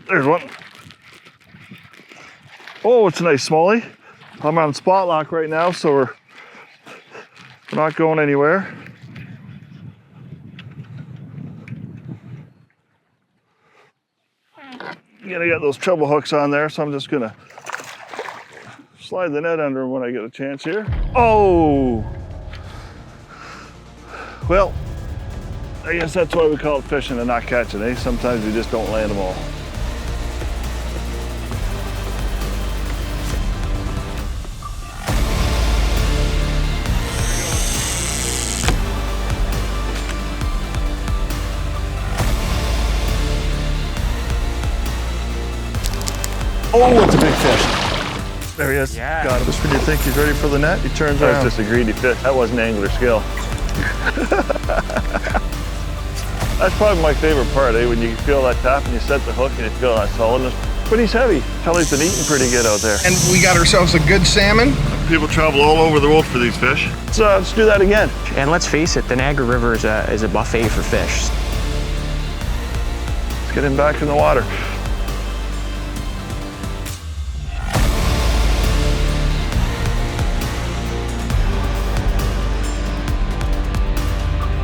There's one. Oh, it's a nice smallie. I'm on spot lock right now, so we're not going anywhere. You gotta get those treble hooks on there, so I'm just gonna slide the net under when I get a chance here. Oh! Well, I guess that's why we call it fishing and not catching, eh? Sometimes we just don't land them all. Oh, it's a big fish. There he is. Yeah. Got him. Just when you think he's ready for the net, he turns around. That's just a greedy fish. That wasn't angler skill. That's probably my favorite part, eh? When you feel that tap and you set the hook and you feel that solidness. But he's heavy. Tell he's been eating pretty good out there. And we got ourselves a good salmon. People travel all over the world for these fish. So let's do that again. And let's face it, the Niagara River is a buffet for fish. Let's get him back in the water.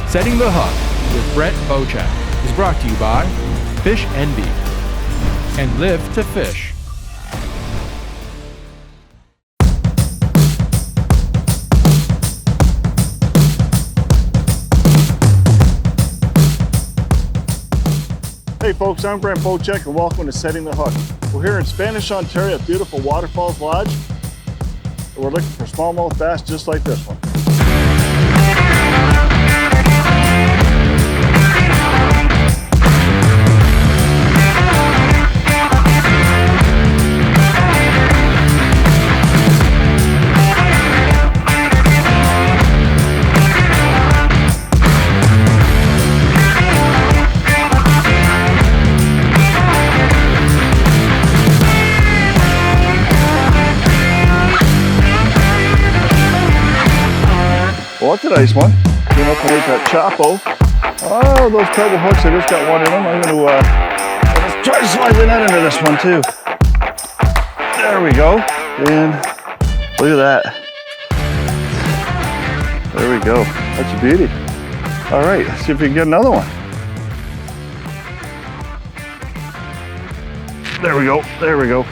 Setting the Hook with Brent Bochek is brought to you by Fish Envy and Live to Fish. Hey folks, I'm Brent Bochek and welcome to Setting the Hook. We're here in Spanish, Ontario at beautiful Waterfalls Lodge. And we're looking for smallmouth bass just like this one. Well, that's a nice one. Came up with that Choppo. Oh, those treble hooks, I just got one in them. I'm going to let's try to slide the net into this one too. There we go. And look at that. There we go. That's a beauty. All right, let's see if we can get another one. There we go. There we go.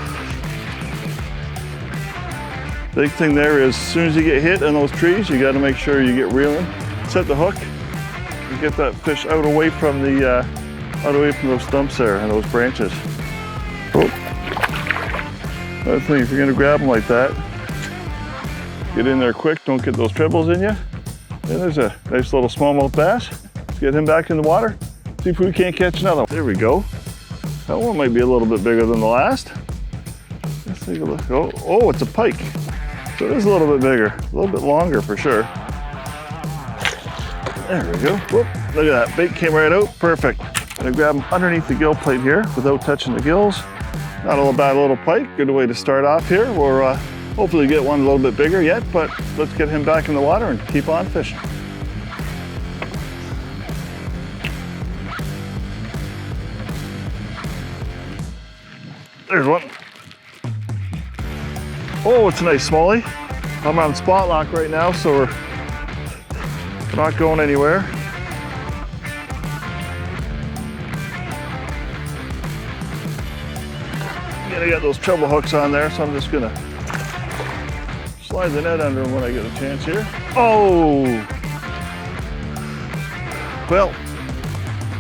Big thing there is, as soon as you get hit in those trees, you got to make sure you get reeling. Set the hook, and get that fish out away from the those stumps there and those branches. Oh. Another thing, if you're going to grab them like that, get in there quick. Don't get those trebles in you. And there's a nice little smallmouth bass. Let's get him back in the water. See if we can't catch another one. There we go. That one might be a little bit bigger than the last. Let's take a look. Oh, it's a pike. So it is a little bit bigger, a little bit longer for sure. There we go. Whoop, look at that, bait came right out, perfect. I'm gonna grab them underneath the gill plate here without touching the gills. Not a bad little pike, good way to start off here. We'll hopefully get one a little bit bigger yet, but let's get him back in the water and keep on fishing. There's one. Oh, it's a nice smallie. I'm on spot lock right now, so we're not going anywhere. Gotta get those treble hooks on there, so I'm just gonna slide the net under when I get a chance here. Oh! Well,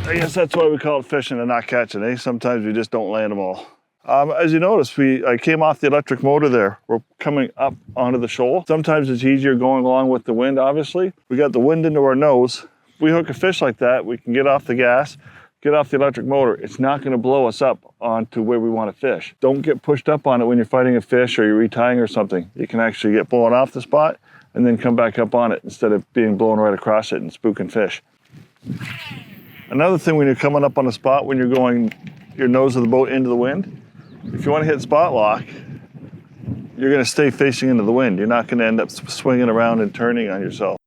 I guess that's why we call it fishing and not catching, eh? Sometimes we just don't land them all. As you notice, I came off the electric motor there. We're coming up onto the shoal. Sometimes it's easier going along with the wind, obviously. We got the wind into our nose. If we hook a fish like that, we can get off the gas, get off the electric motor. It's not gonna blow us up onto where we wanna fish. Don't get pushed up on it when you're fighting a fish or you're retying or something. You can actually get blown off the spot and then come back up on it instead of being blown right across it and spooking fish. Another thing when you're coming up on a spot, when you're going your nose of the boat into the wind, if you want to hit spot lock, you're going to stay facing into the wind. You're not going to end up swinging around and turning on yourself.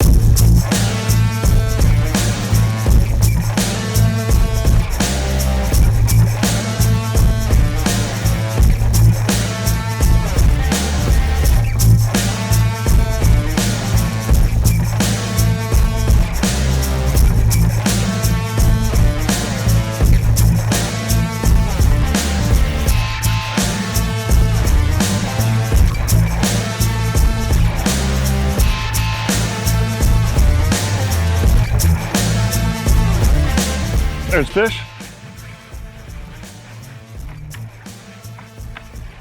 There's fish.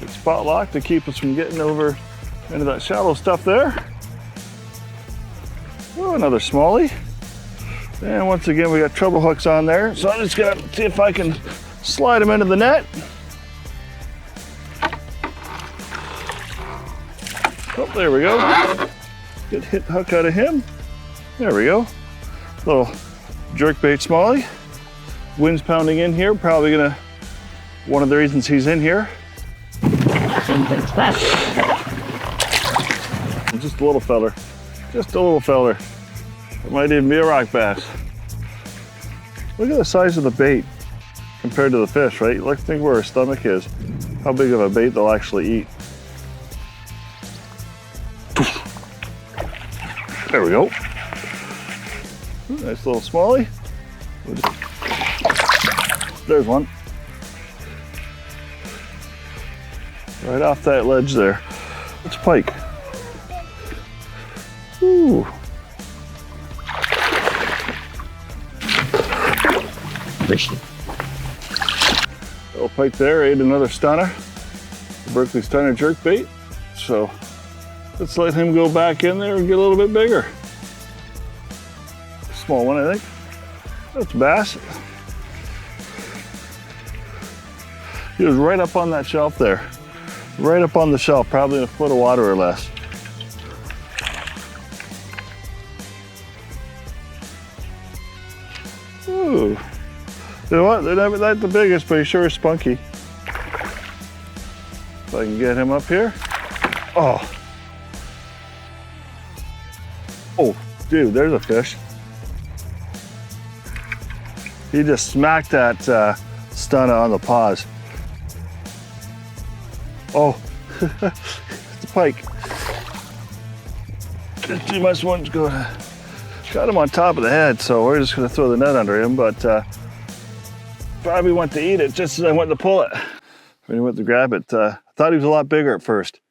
Good spot lock to keep us from getting over into that shallow stuff there. Oh, another smallie. And once again, we got treble hooks on there. So I'm just gonna see if I can slide them into the net. Oh, there we go. Good hit hook out of him. There we go. Little jerkbait smallie. Wind's pounding in here. Probably gonna, one of the reasons he's in here. Just a little feller. Just a little feller. It might even be a rock bass. Look at the size of the bait compared to the fish, right? Look, think where her stomach is. How big of a bait they'll actually eat. There we go. Ooh, nice little smallie. There's one. Right off that ledge there. It's a pike. Ooh. Little pike there, ate another stunner. The Berkley Stunner jerkbait. So let's let him go back in there and get a little bit bigger. Small one, I think. That's a bass. He was right up on that shelf there. Right up on the shelf, probably in a foot of water or less. Ooh. You know what? They're never that the biggest, but he sure is spunky. If I can get him up here. Oh. Oh, dude, there's a fish. He just smacked that stunna on the paws. Oh, it's a pike. Too much one's going. Got him on top of the head, so we're just gonna throw the net under him, but probably went to eat it just as I went to pull it. When he went to grab it, I thought he was a lot bigger at first,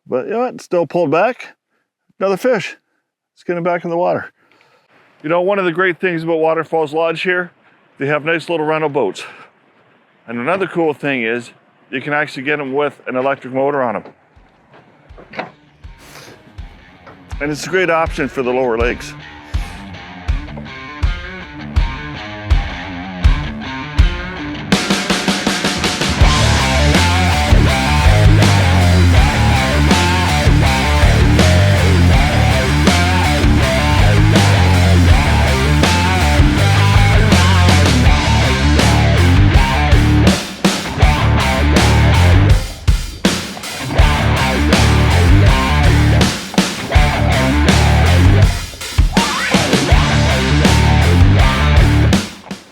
but you know what, still pulled back. Another fish. Let's get him back in the water. You know, one of the great things about Waterfalls Lodge here, they have nice little rental boats. And another cool thing is, you can actually get them with an electric motor on them. And it's a great option for the lower lakes.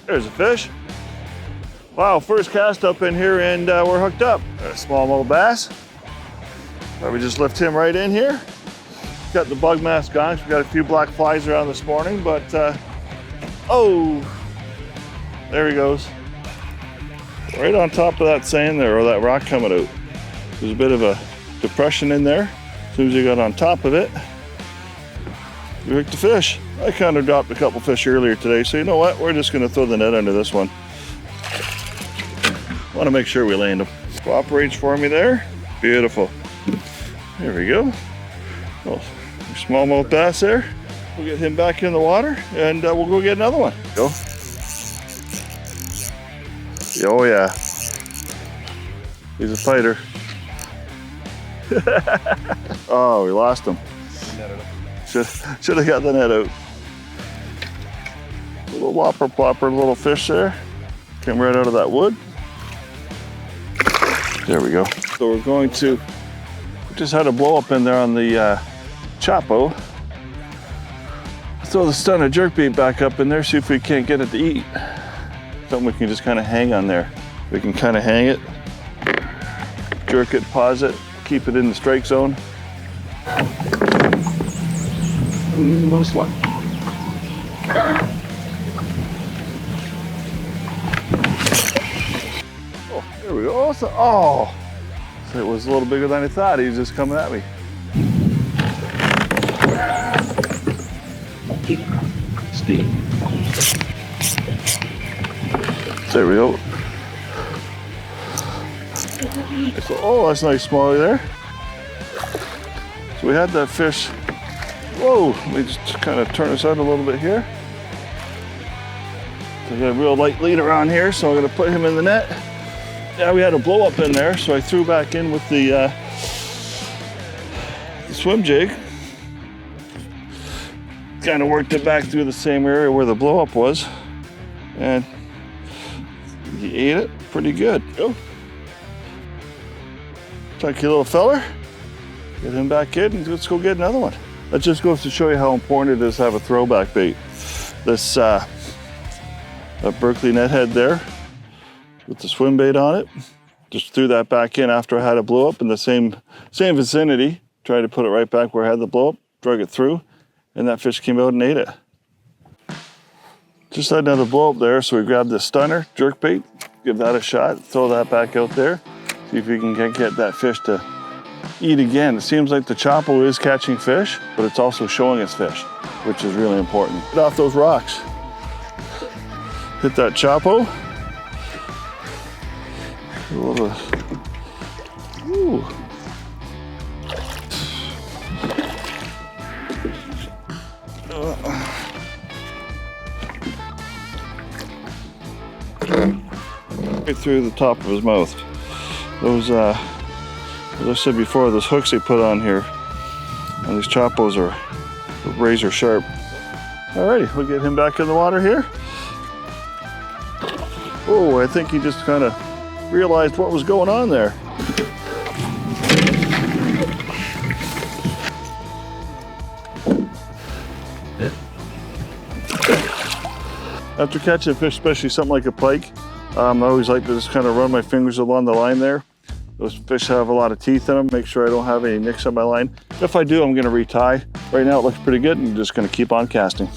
There's a fish. Wow, first cast up in here and we're hooked up. A smallmouth bass. We just lift him right in here. Got the bug mask on. We got a few black flies around this morning, but oh, there he goes. Right on top of that sand there, or that rock coming out. There's a bit of a depression in there. As soon as you got on top of it, we hooked a fish. I kind of dropped a couple fish earlier today, so you know what? We're just gonna throw the net under this one. Want to make sure we land him. Cooperates for me there. Beautiful. There we go. Oh, smallmouth bass there. We'll get him back in the water, and we'll go get another one. Go. Oh yeah. He's a fighter. Oh, we lost him. Should have got the net out. Little whopper plopper little fish there. Came right out of that wood. There we go. So we're going to, we just had a blow up in there on the Choppo. Throw the Stunna jerkbait back up in there, see if we can't get it to eat. Something we can just kind of hang on there. We can kind of hang it, jerk it, pause it, keep it in the strike zone. Most one. Oh, there we go. Oh, so it was a little bigger than I thought. He was just coming at me. There we go. So, oh, that's nice smallie there. So we had that fish. Whoa, let me just kind of turn this out a little bit here. So I got a real light lead around here, so I'm gonna put him in the net. Yeah, we had a blow up in there, so I threw back in with the swim jig. Kind of worked it back through the same area where the blow up was. And he ate it pretty good. Go. Chunky little feller. Get him back in and let's go get another one. That just goes to show you how important it is to have a throwback bait. This Berkley net head there with the swim bait on it. Just threw that back in after I had it blow up in the same vicinity. Tried to put it right back where I had the blow up, drug it through, and that fish came out and ate it. Just had another blow up there, so we grabbed the stunner, jerk bait, give that a shot, throw that back out there, see if we can get that fish to eat again. It seems like the Choppo is catching fish, but it's also showing us fish, which is really important. Get off those rocks. Hit that Choppo. Ooh. Right through the top of his mouth. Those, as I said before, those hooks they put on here, and these Choppos are razor sharp. Alrighty, we'll get him back in the water here. Oh, I think he just kind of realized what was going on there. After catching a fish, especially something like a pike, I always like to just kind of run my fingers along the line there. Those fish have a lot of teeth in them. Make sure I don't have any nicks on my line. If I do, I'm going to retie. Right now it looks pretty good and I'm just going to keep on casting.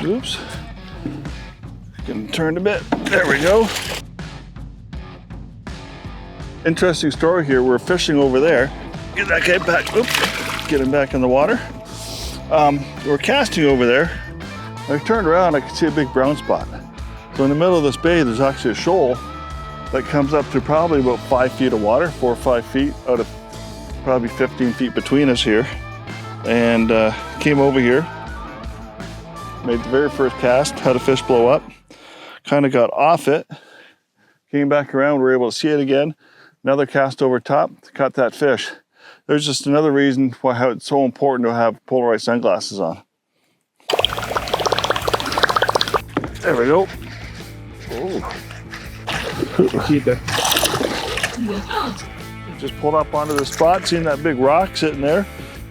Oops. Getting turned a bit. There we go. Interesting story here. We're fishing over there. Get that guy back. Oops. Get him back in the water. We're casting over there. I turned around, I could see a big brown spot. So in the middle of this bay, there's actually a shoal that comes up to probably about 5 feet of water, 4 or 5 feet out of probably 15 feet between us here. And came over here, made the very first cast, had a fish blow up, kind of got off it, came back around, we were able to see it again, another cast over top, caught that fish. There's just another reason why how it's so important to have polarized sunglasses on. There we go. Keep it. Just pulled up onto the spot, seen that big rock sitting there.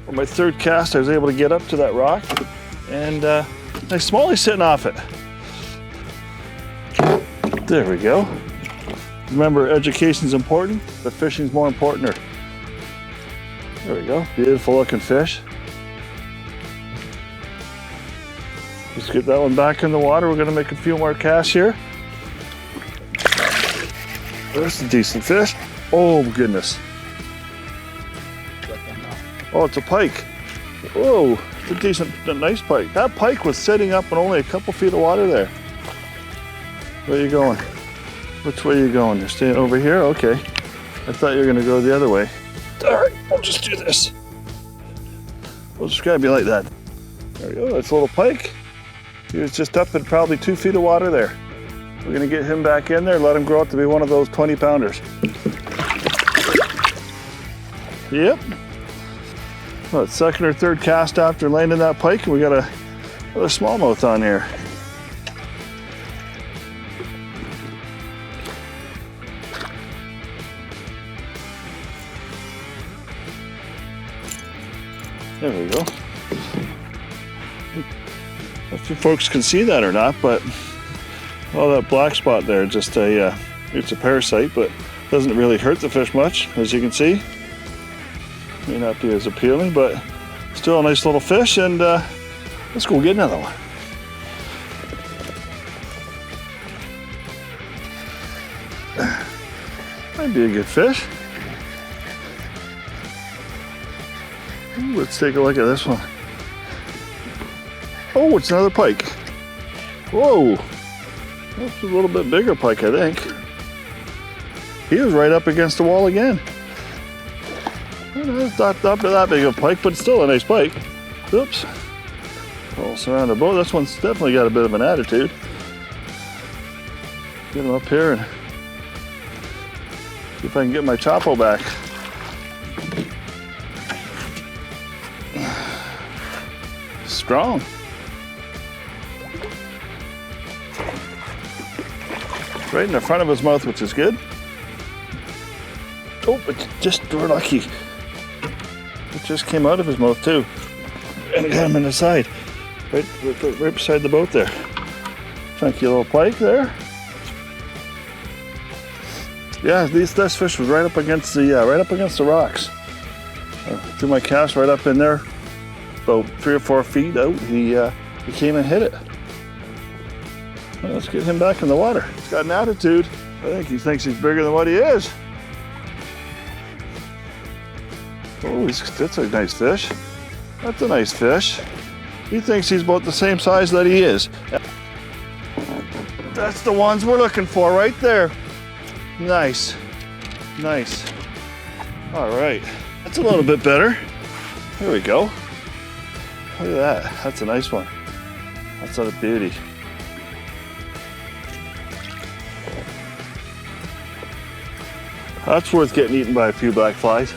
On my third cast, I was able to get up to that rock, and nice smallie sitting off it. There we go. Remember, education's important, but fishing's more important. There we go, beautiful looking fish. Let's get that one back in the water. We're gonna make a few more casts here. That's a decent fish. Oh goodness. Oh, it's a pike. Whoa, it's a decent, nice pike. That pike was sitting up in only a couple feet of water there. Where are you going? Which way are you going? You're staying over here? Okay. I thought you were gonna go the other way. All right, we'll just do this. We'll just grab you like that. There we go, that's a little pike. He was just up at probably 2 feet of water there. We're gonna get him back in there, let him grow up to be one of those 20-pounders. Yep. Well, second or third cast after landing that pike, and we got another smallmouth on here. There we go. I don't know if you folks can see that or not, but all that black spot there, just it's a parasite, but doesn't really hurt the fish much, as you can see. May not be as appealing, but still a nice little fish, and let's go get another one. Might be a good fish. Ooh, let's take a look at this one. Oh, it's another pike. Whoa, that's a little bit bigger pike, I think. He was right up against the wall again. It's not that big of a pike, but it's still a nice pike. Oops. All surrounded boat. This one's definitely got a bit of an attitude. Get him up here and see if I can get my Choppo back. Strong. Right in the front of his mouth, which is good. Oh, but we're lucky. It just came out of his mouth too. And got him in the side. Right beside the boat there. Funky little pike there. Yeah, this fish was right up against the rocks. I threw my cast right up in there, about 3 or 4 feet out. He came and hit it. Well, let's get him back in the water. He's got an attitude. I think he thinks he's bigger than what he is. Oh, that's a nice fish. That's a nice fish. He thinks he's about the same size that he is. That's the ones we're looking for right there. Nice, nice. All right, that's a little bit better. There we go. Look at that, that's a nice one. That's a beauty. That's worth getting eaten by a few black flies.